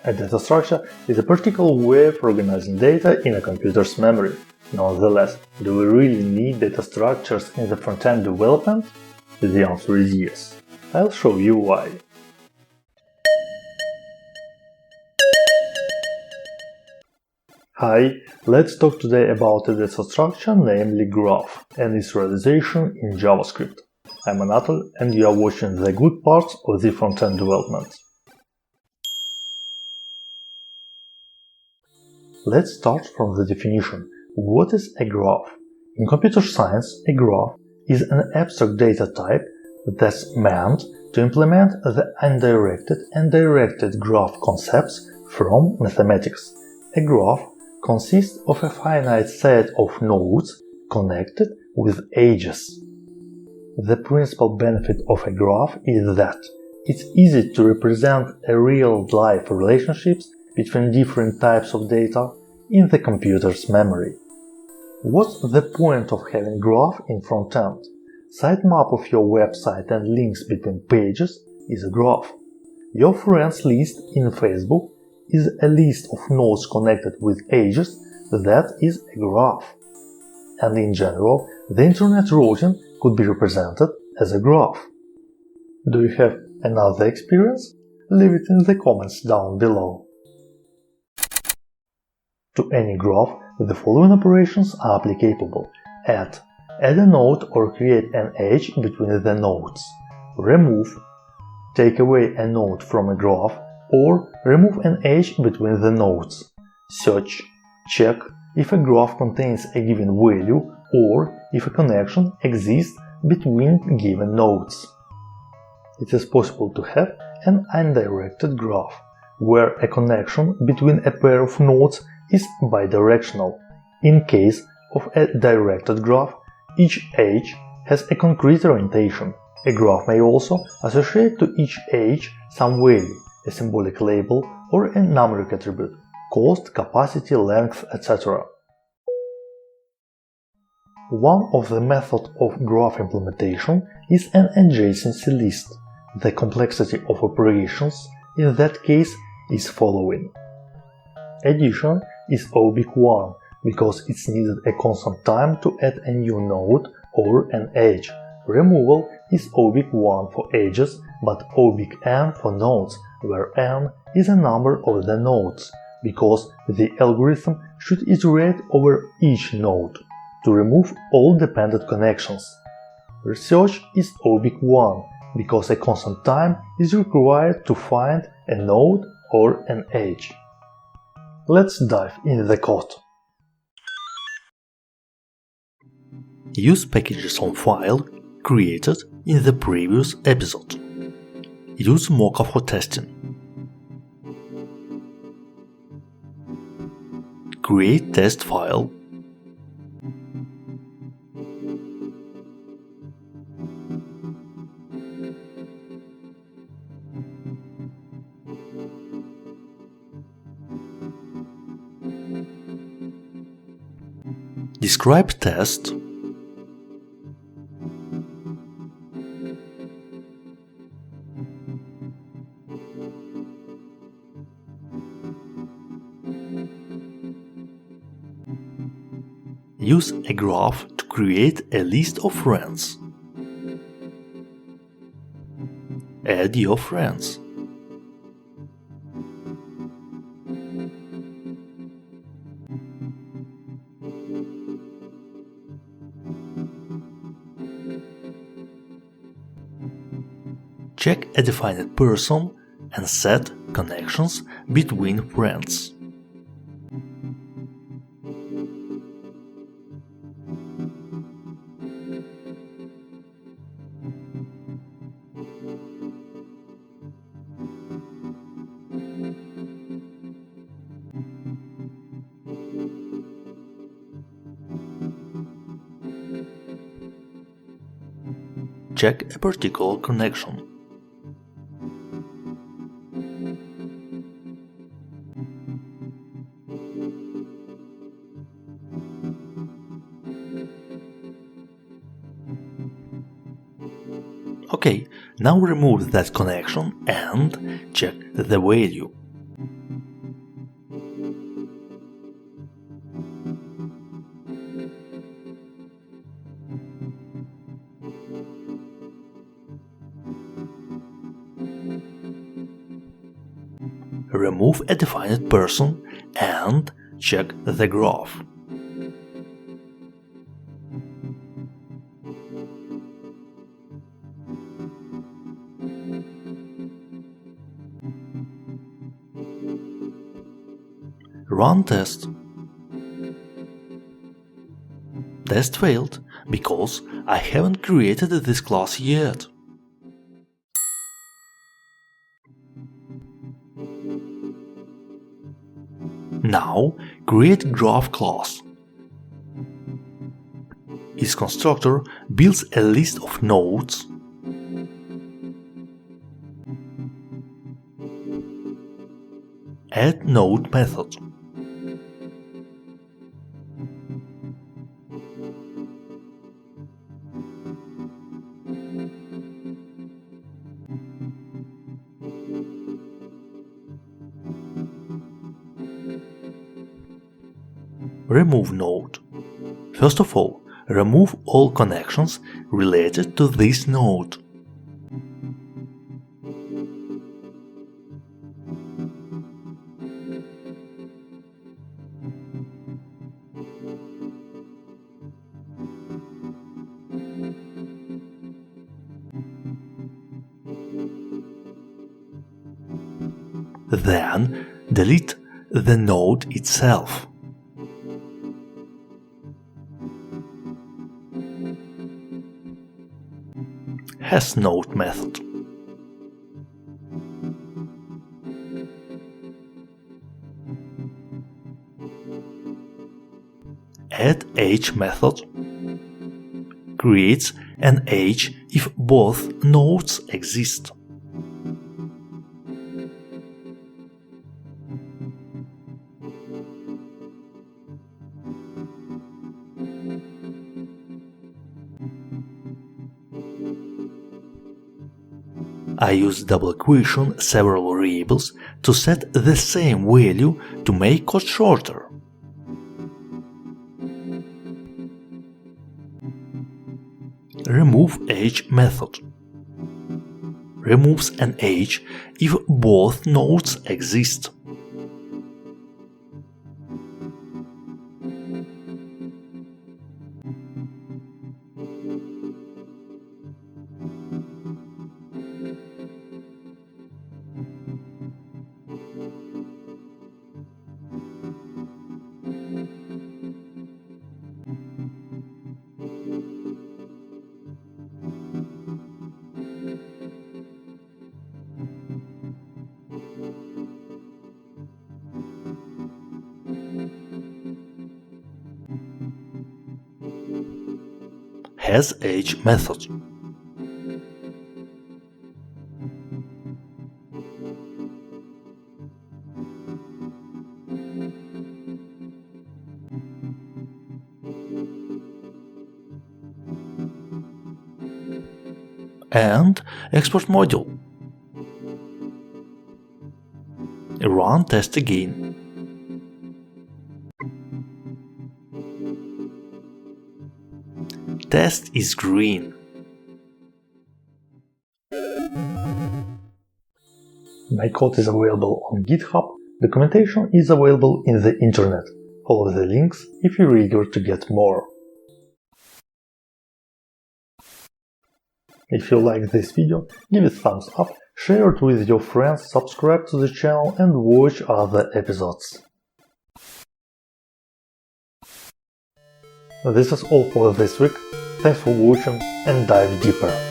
A data structure is a particular way of organizing data in a computer's memory. Nonetheless, do we really need data structures in the front-end development? The answer is yes. I'll show you why. Hi, let's talk today about a data structure, namely graph, and its realization in JavaScript. I'm Anatol, and you are watching the good parts of the front-end development. Let's start from the definition. What is a graph? In computer science, a graph is an abstract data type that's meant to implement the undirected and directed graph concepts from mathematics. A graph consists of a finite set of nodes connected with edges. The principal benefit of a graph is that it's easy to represent a real-life relationships between different types of data in the computer's memory. What's the point of having graph in front-end? Sitemap of your website and links between pages is a graph. Your friends list in Facebook is a list of nodes connected with edges, that is a graph. And in general, the internet routing could be represented as a graph. Do you have another experience? Leave it in the comments down below. To any graph, the following operations are applicable: add a node or create an edge between the nodes, remove, take away a node from a graph, or remove an edge between the nodes, search, check if a graph contains a given value or if a connection exists between given nodes. It is possible to have an undirected graph, where a connection between a pair of nodes is bidirectional. In case of a directed graph, each edge has a concrete orientation. A graph may also associate to each edge some value, a symbolic label or a numeric attribute, cost, capacity, length, etc. One of the methods of graph implementation is an adjacency list. The complexity of operations in that case is following. Addition is O big 1 because it's needed a constant time to add a new node or an edge. Removal is O big 1 for edges, but O big N for nodes, where N is a number of the nodes, because the algorithm should iterate over each node to remove all dependent connections. Research is O big 1 because a constant time is required to find a node or an edge. Let's dive into the code. Use packages on file created in the previous episode. Use Mocha for testing. Create test file. Describe test. Use a graph to create a list of friends. Add your friends. Check a defined person and set connections between friends. Check a particular connection. OK, now remove that connection and check the value. remove a defined person and check the graph. Run test. Test failed because I haven't created this class yet. Now create graph class. Its constructor builds a list of nodes add node method. Remove node. First of all, remove all connections related to this node. Then delete the node itself. hasNode method. addEdge method creates an edge if both nodes exist. I use double equation several variables to set the same value to make code shorter. RemoveEdge method removes an edge if both nodes exist. hasEdge method and export module. Run test again. Test is green. My code is available on GitHub. Documentation is available in the internet. Follow the links if you're eager to get more. If you like this video, give it a thumbs up, share it with your friends, subscribe to the channel and watch other episodes. This is all for this week. Thanks for watching and dive deeper.